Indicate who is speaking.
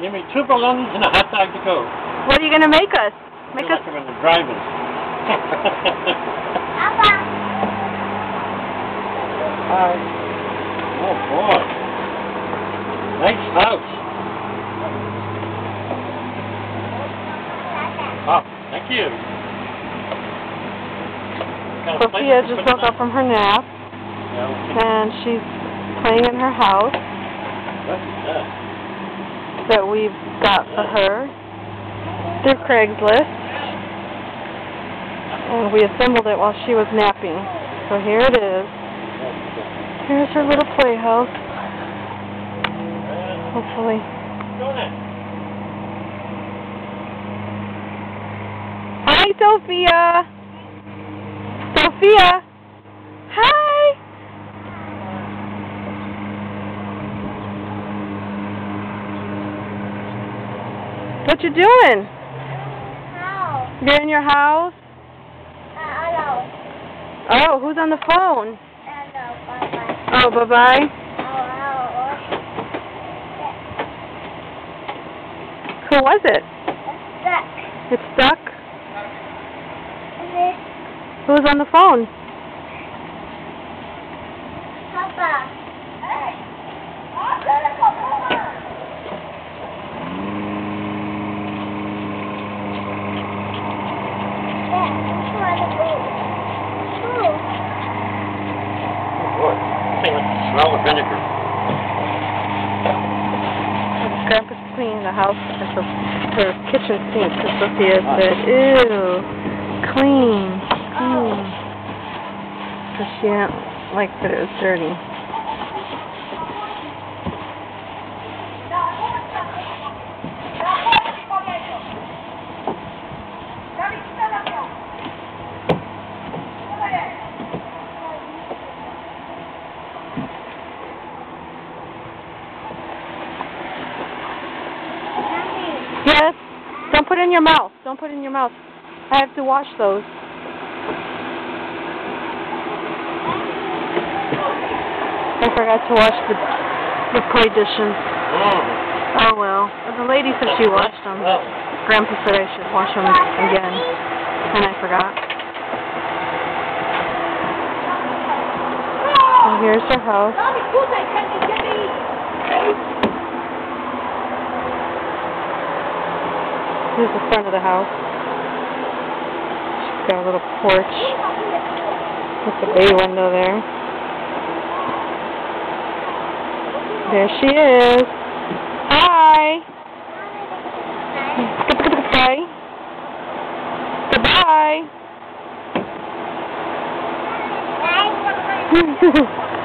Speaker 1: Give me 2 balloons and a hot dog to go.
Speaker 2: What are you going to make us?
Speaker 1: Make us. Like I'm in the drive-in.
Speaker 3: Papa.
Speaker 1: Hi. Oh boy. Nice house. Oh, thank you.
Speaker 2: Sophia just woke up from her nap, and she's playing in her house that we've got for her through Craigslist, and we assembled it while she was napping. So here it is. Here's her little playhouse. Hopefully. Hi, Sophia. Sophia. Hi. What you doing?
Speaker 3: How?
Speaker 2: You're in your house?
Speaker 3: Hello.
Speaker 2: Oh, who's on the phone?
Speaker 3: Hello, bye-bye.
Speaker 2: Oh, bye-bye. Who was it?
Speaker 3: It's stuck.
Speaker 2: It's stuck?
Speaker 3: It's
Speaker 2: Who's on the phone?
Speaker 3: Papa. Hey.
Speaker 1: Smell the vinegar.
Speaker 2: Grandpa's cleaning the house, her kitchen sink, because Sophia said, ew, clean. Because she didn't like that it was dirty. Yes. Don't put it in your mouth. Don't put it in your mouth. I have to wash those. I forgot to wash the pie dishes. Oh well. The lady said she washed them. Grandpa said I should wash them again. And I forgot. So here's her house. Here's the front of the house. She's got a little porch with the bay window there. There she is. Hi. Goodbye. Goodbye.
Speaker 3: Bye.